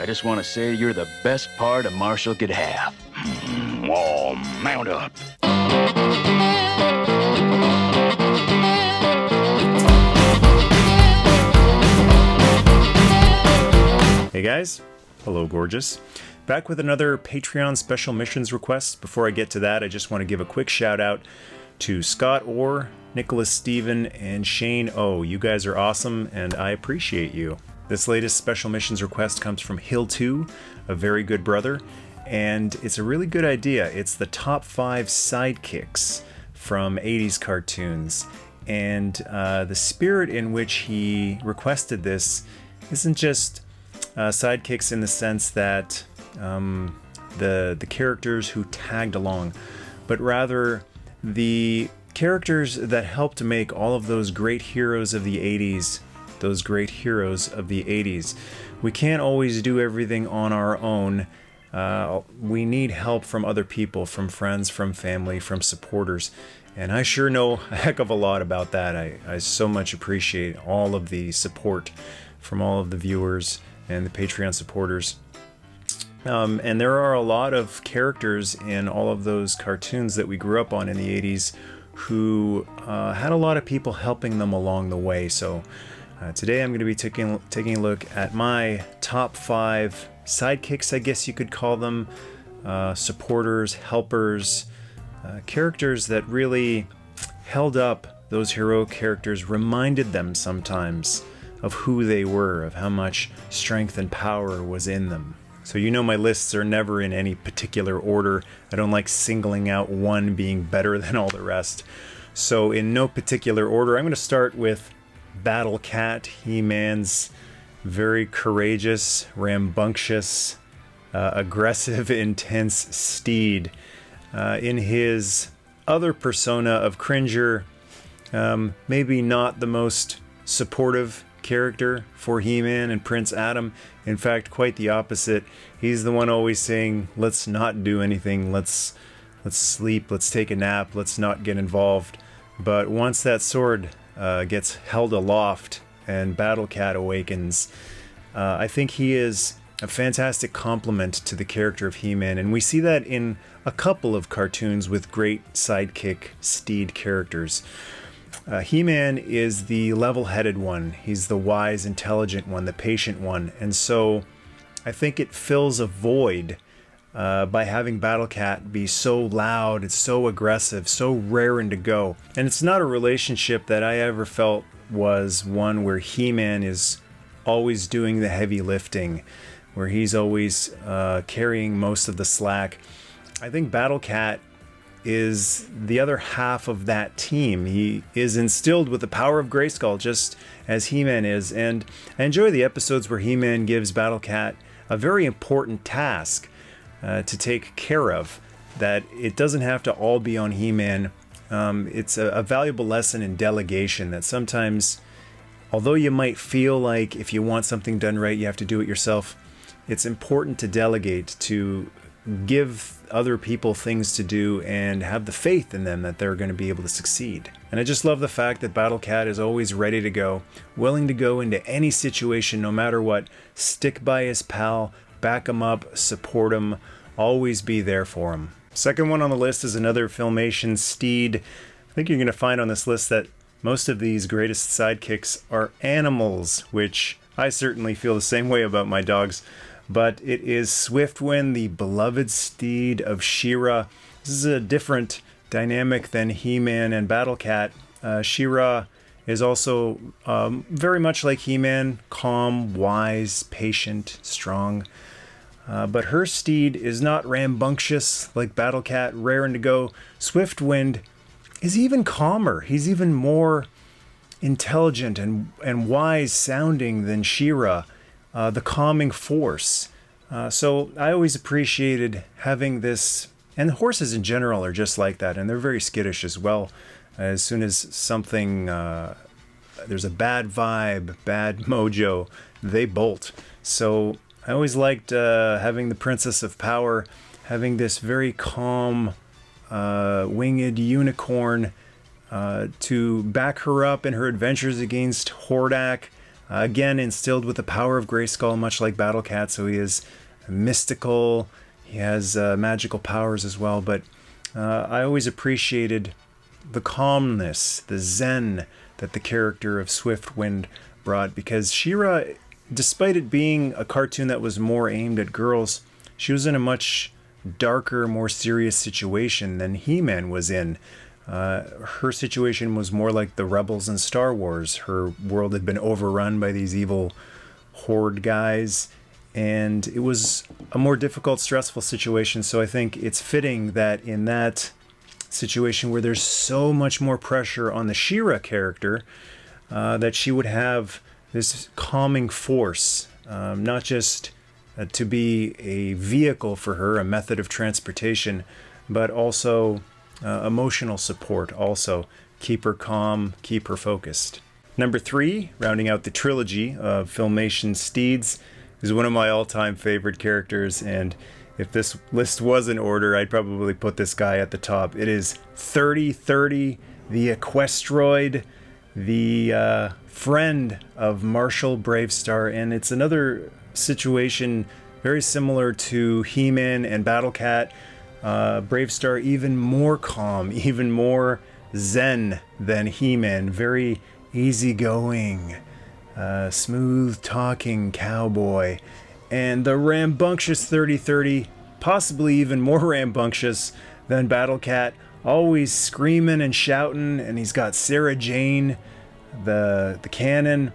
I just want to say you're the best part a Marshall could have. Oh, mount up. Hey guys, hello gorgeous. Back with another Patreon special missions request. Before I get to that, I just want to give a quick shout out to Scott Orr, Nicholas Steven, and Shane O. You guys are awesome and I appreciate you. This latest special missions request comes from Hill2, a very good brother, and it's a really good idea. It's the top 5 sidekicks from 80s cartoons, and the spirit in which he requested this isn't just sidekicks in the sense that the characters who tagged along, but rather the characters that helped make all of those great heroes of the 80s those great heroes of the 80s. We can't always do everything on our own. We need help from other people, from friends, from family, from supporters. And I sure know a heck of a lot about that. I so much appreciate all of the support from all of the viewers and the Patreon supporters. And there are a lot of characters in all of those cartoons that we grew up on in the 80s who had a lot of people helping them along the way. So today I'm going to be taking a look at my top 5 sidekicks, I guess you could call them, supporters, helpers, characters that really held up those heroic characters, reminded them sometimes of who they were, of how much strength and power was in them. So you know my lists are never in any particular order. I don't like singling out one being better than all the rest. So in no particular order, I'm going to start with Battlecat, He-Man's very courageous, rambunctious, aggressive, intense steed. In his other persona of Cringer, maybe not the most supportive character for He-Man and Prince Adam. In fact, quite the opposite. He's the one always saying, let's not do anything, let's sleep, let's take a nap, let's not get involved. But once that sword gets held aloft and Battlecat awakens, I think he is a fantastic complement to the character of He-Man, and we see that in a couple of cartoons with great sidekick steed characters. He-Man is the level-headed one. He's the wise, intelligent one, the patient one, and so I think it fills a void by having Battlecat be so loud, it's so aggressive, so raring to go. And it's not a relationship that I ever felt was one where He-Man is always doing the heavy lifting, where he's always carrying most of the slack. I think Battlecat is the other half of that team. He is instilled with the power of Grayskull, just as He-Man is, and I enjoy the episodes where He-Man gives Battlecat a very important task to take care of, that it doesn't have to all be on He-Man. It's a valuable lesson in delegation, that sometimes, although you might feel like if you want something done right, you have to do it yourself, it's important to delegate, to give other people things to do and have the faith in them that they're going to be able to succeed. And I just love the fact that Battlecat is always ready to go, willing to go into any situation no matter what, stick by his pal, back him up, support him, always be there for him. Second one on the list is another Filmation steed. I think you're going to find on this list that most of these greatest sidekicks are animals, which I certainly feel the same way about my dogs. But it is Swiftwind, the beloved steed of She-Ra. This is a different dynamic than He-Man and Battlecat. She-Ra is also very much like He-Man, calm, wise, patient, strong. But her steed is not rambunctious like Battlecat, raring to go. Swiftwind is even calmer. He's even more intelligent and wise sounding than She-Ra. The calming force. So I always appreciated having this, and horses in general are just like that, and they're very skittish as well. As soon as something, there's a bad vibe, bad mojo, they bolt. So I always liked having the Princess of Power, having this very calm, winged unicorn to back her up in her adventures against Hordak. Again, instilled with the power of Grayskull, much like Battlecat, so he is mystical, he has magical powers as well, but I always appreciated the calmness, the zen that the character of Swiftwind brought, because She-Ra, despite it being a cartoon that was more aimed at girls, she was in a much darker, more serious situation than He-Man was in. Her situation was more like the Rebels in Star Wars. Her world had been overrun by these evil horde guys, and it was a more difficult, stressful situation. So I think it's fitting that in that situation where there's so much more pressure on the She-Ra character, that she would have this calming force, not just to be a vehicle for her, a method of transportation, but also emotional support, also keep her calm, keep her focused. Number 3, rounding out the trilogy of Filmation Steeds, is one of my all-time favorite characters, and if this list was in order, I'd probably put this guy at the top. It is 3030, the Equestroid, the friend of Marshall Bravestar, and it's another situation very similar to He-Man and Battlecat. Bravestar even more calm, even more zen than He-Man, very easygoing, smooth-talking cowboy. And the rambunctious 3030, possibly even more rambunctious than Battlecat, always screaming and shouting, and he's got Sarah Jane, the cannon.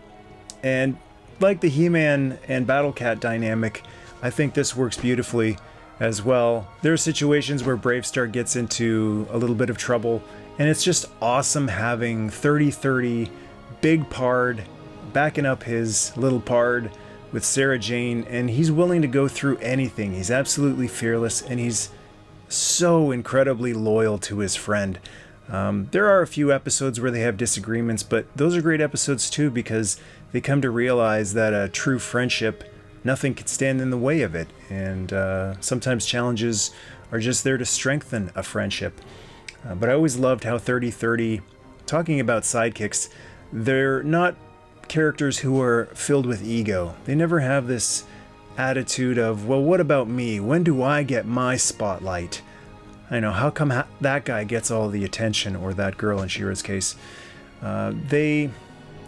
And like the He-Man and Battlecat dynamic, I think this works beautifully as well. There are situations where Bravestar gets into a little bit of trouble, and it's just awesome having 3030, Big Pard, backing up his little Pard with Sarah Jane, and he's willing to go through anything. He's absolutely fearless, and he's so incredibly loyal to his friend. There are a few episodes where they have disagreements, but those are great episodes too, because they come to realize that a true friendship, nothing can stand in the way of it, and sometimes challenges are just there to strengthen a friendship. But I always loved how 3030, talking about sidekicks, they're not characters who are filled with ego. They never have this attitude of, well, what about me? When do I get my spotlight? I know, how come that guy gets all the attention, or that girl in She-Ra's case? I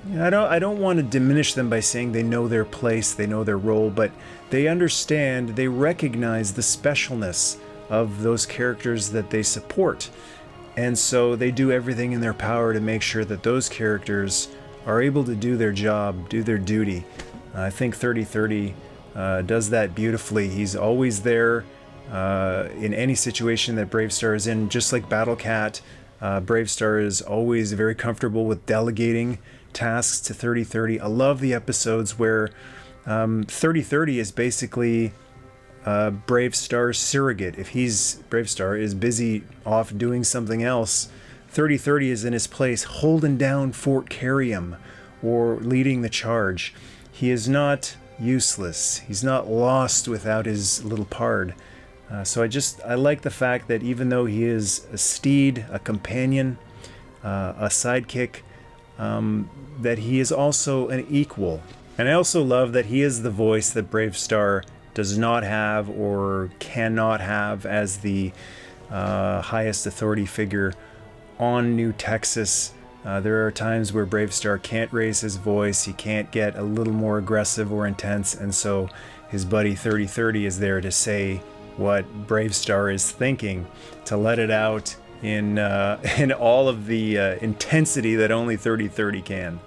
don't want to diminish them by saying they know their place, they know their role, but they understand, they recognize the specialness of those characters that they support. And so they do everything in their power to make sure that those characters are able to do their job, do their duty. I think 3030 does that beautifully. He's always there in any situation that Bravestar is in. Just like Battlecat, Bravestar is always very comfortable with delegating tasks to 3030. I love the episodes where 3030 is basically Bravestar's surrogate. If Bravestar is busy off doing something else, 3030 is in his place, holding down Fort Carrium or leading the charge. He is not useless. He's not lost without his little Pard. So I like the fact that even though he is a steed, a companion, a sidekick, that he is also an equal. And I also love that he is the voice that Bravestar does not have or cannot have as the highest authority figure on New Texas. There are times where Bravestar can't raise his voice, he can't get a little more aggressive or intense, and so his buddy 3030 is there to say what Bravestar is thinking, to let it out in all of the intensity that only 3030 can.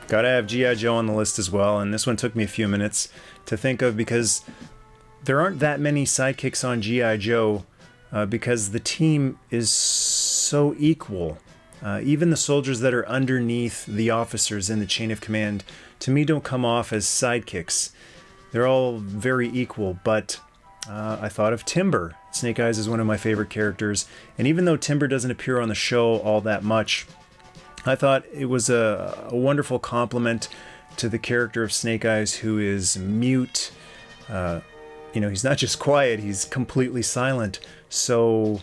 Gotta have G.I. Joe on the list as well, and this one took me a few minutes to think of because there aren't that many sidekicks on G.I. Joe because the team is so equal. Even the soldiers that are underneath the officers in the chain of command, to me, don't come off as sidekicks. They're all very equal, but I thought of Timber. Snake Eyes is one of my favorite characters, and even though Timber doesn't appear on the show all that much, I thought it was a wonderful compliment to the character of Snake Eyes, who is mute. He's not just quiet, he's completely silent. So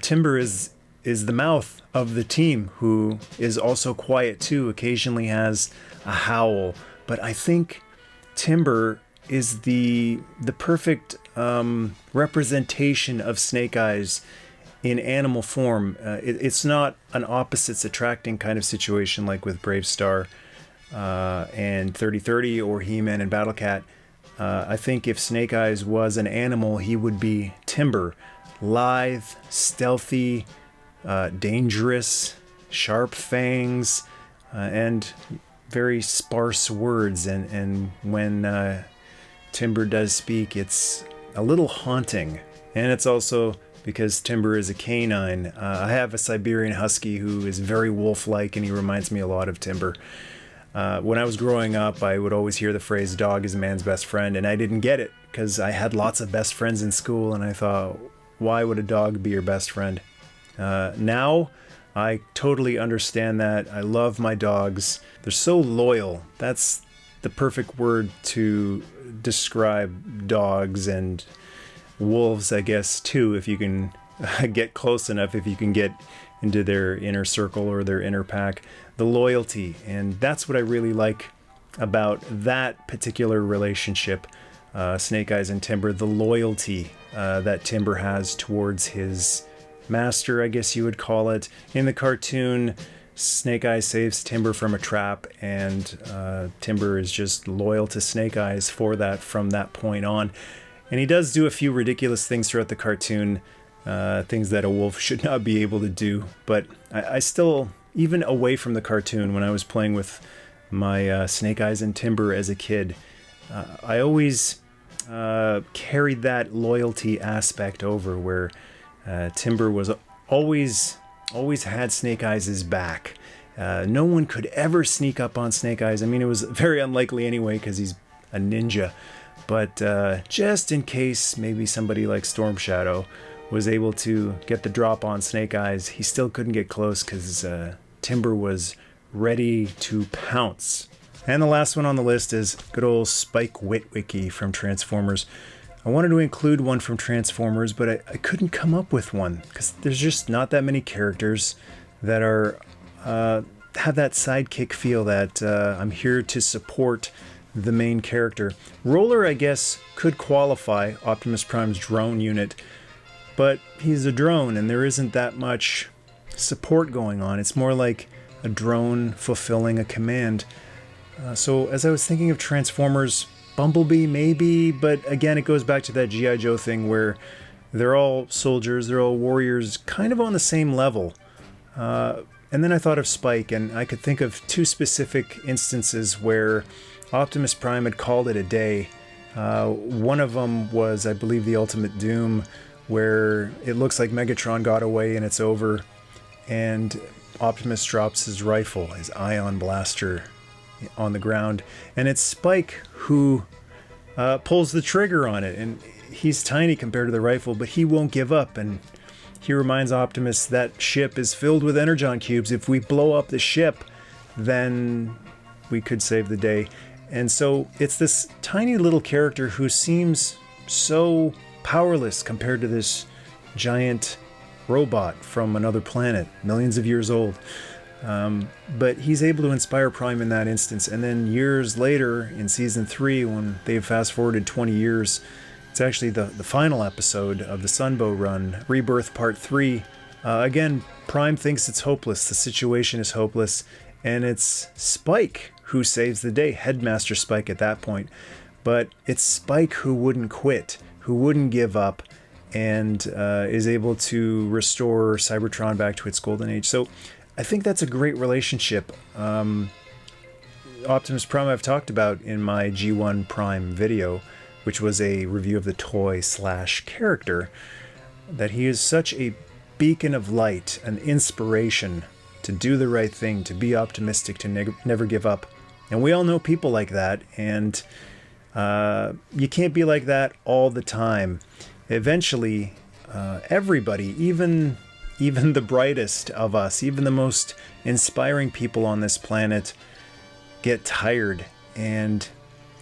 Timber is the mouth of the team, who is also quiet too, occasionally has a howl, but I think Timber is the perfect representation of Snake Eyes in animal form. It's not an opposites attracting kind of situation like with Brave Star and 3030 or He-Man and Battlecat. I think if Snake Eyes was an animal, he would be Timber. Lithe, stealthy, dangerous, sharp fangs, and very sparse words. And when Timber does speak, it's a little haunting. And it's also because Timber is a canine. I have a Siberian Husky who is very wolf-like, and he reminds me a lot of Timber. When I was growing up, I would always hear the phrase, dog is a man's best friend, and I didn't get it because I had lots of best friends in school, and I thought, why would a dog be your best friend? Now, I totally understand that. I love my dogs. They're so loyal. That's the perfect word to describe dogs and wolves, I guess, too, if you can get close enough, if you can get into their inner circle or their inner pack. The loyalty, and that's what I really like about that particular relationship, Snake Eyes and Timber, the loyalty that Timber has towards his master, I guess you would call it. In the cartoon, Snake Eyes saves Timber from a trap, and Timber is just loyal to Snake Eyes for that from that point on. And he does do a few ridiculous things throughout the cartoon, things that a wolf should not be able to do. But I still, even away from the cartoon, when I was playing with my Snake Eyes and Timber as a kid, I always carried that loyalty aspect over, where Timber was always had Snake Eyes' back. No one could ever sneak up on Snake Eyes. I mean, it was very unlikely anyway because he's a ninja. But just in case maybe somebody like Storm Shadow was able to get the drop on Snake Eyes, he still couldn't get close because Timber was ready to pounce. And the last one on the list is good old Spike Witwicky from Transformers. I wanted to include one from Transformers, but I couldn't come up with one because there's just not that many characters that are have that sidekick feel that I'm here to support the main character. Roller, I guess, could qualify, Optimus Prime's drone unit, but he's a drone and there isn't that much support going on. It's more like a drone fulfilling a command. So as I was thinking of Transformers, Bumblebee maybe, but again it goes back to that G.I. Joe thing where they're all soldiers, they're all warriors, kind of on the same level. And then I thought of Spike, and I could think of two specific instances where Optimus Prime had called it a day. One of them was, I believe, the Ultimate Doom, where it looks like Megatron got away and it's over, and Optimus drops his rifle, his ion blaster, on the ground, and it's Spike who pulls the trigger on it, and he's tiny compared to the rifle, but he won't give up, and he reminds Optimus that ship is filled with Energon cubes. If we blow up the ship, then we could save the day. And so it's this tiny little character who seems so powerless compared to this giant robot from another planet, millions of years old. But he's able to inspire Prime in that instance. And then years later, in Season 3, when they've fast-forwarded 20 years, it's actually the final episode of the Sunbow run, Rebirth Part 3. Again, Prime thinks it's hopeless. The situation is hopeless. And it's Spike who saves the day, Headmaster Spike at that point. But it's Spike who wouldn't quit, who wouldn't give up, and is able to restore Cybertron back to its golden age. So I think that's a great relationship. Optimus Prime I've talked about in my G1 Prime video, which was a review of the toy/character, that he is such a beacon of light, an inspiration to do the right thing, to be optimistic, to never give up. And we all know people like that, and you can't be like that all the time. Eventually, everybody, even the brightest of us, even the most inspiring people on this planet, get tired. And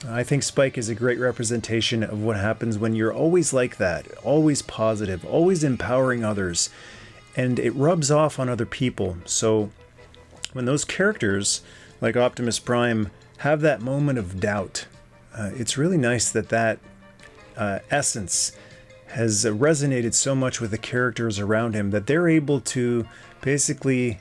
I think Spike is a great representation of what happens when you're always like that, always positive, always empowering others, and it rubs off on other people. So when those characters like Optimus Prime have that moment of doubt. It's really nice that that essence has resonated so much with the characters around him that they're able to basically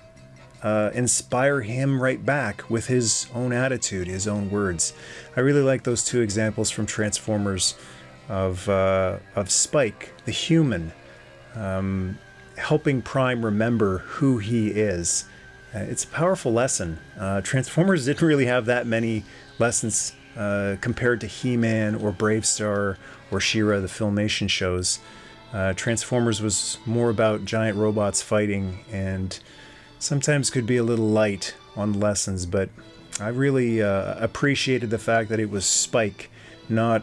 inspire him right back with his own attitude, his own words. I really like those two examples from Transformers of Spike, the human, helping Prime remember who he is. It's a powerful lesson. Transformers didn't really have that many lessons compared to He-Man or Bravestar or She-Ra, the Filmation shows. Transformers was more about giant robots fighting and sometimes could be a little light on lessons, but I really appreciated the fact that it was Spike, not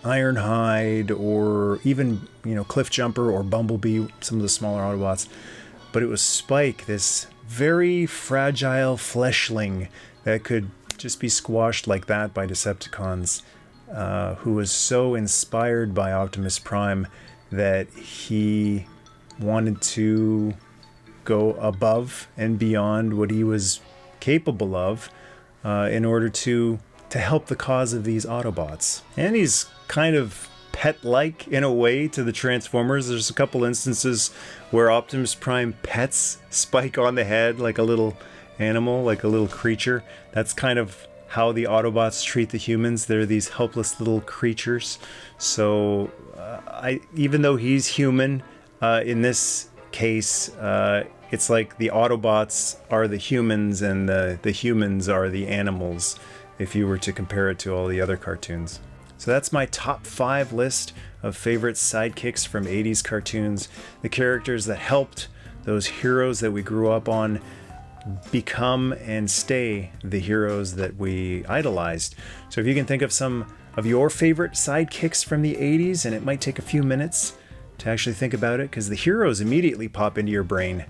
Ironhide or even, Cliffjumper or Bumblebee, some of the smaller Autobots, but it was Spike, this very fragile fleshling that could just be squashed like that by Decepticons, who was so inspired by Optimus Prime that he wanted to go above and beyond what he was capable of in order to help the cause of these Autobots. And he's kind of pet-like in a way to the Transformers. There's a couple instances where Optimus Prime pets Spike on the head like a little animal, like a little creature. That's kind of how the Autobots treat the humans. They're these helpless little creatures. So even though he's human, in this case, it's like the Autobots are the humans and the humans are the animals, if you were to compare it to all the other cartoons. So that's my top 5 list of favorite sidekicks from 80s cartoons, the characters that helped those heroes that we grew up on become and stay the heroes that we idolized. So if you can think of some of your favorite sidekicks from the 80s, and it might take a few minutes to actually think about it, because the heroes immediately pop into your brain,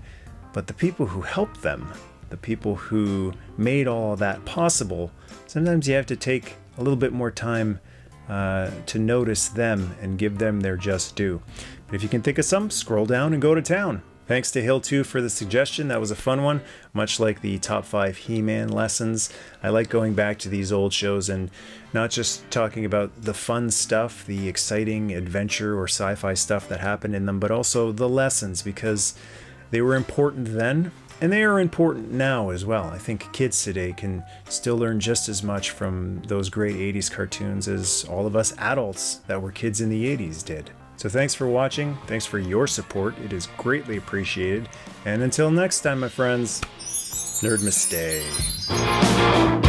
but the people who helped them, the people who made all that possible, sometimes you have to take a little bit more time to notice them and give them their just due. But if you can think of some, scroll down and go to town. Thanks to Hill2 for the suggestion. That was a fun one, much like the top 5 He-Man lessons. I like going back to these old shows and not just talking about the fun stuff, the exciting adventure or sci-fi stuff that happened in them, but also the lessons, because they were important then and they are important now as well. I think kids today can still learn just as much from those great 80s cartoons as all of us adults that were kids in the 80s did. So thanks for watching, thanks for your support, it is greatly appreciated, and until next time, my friends, Nerdmas Day.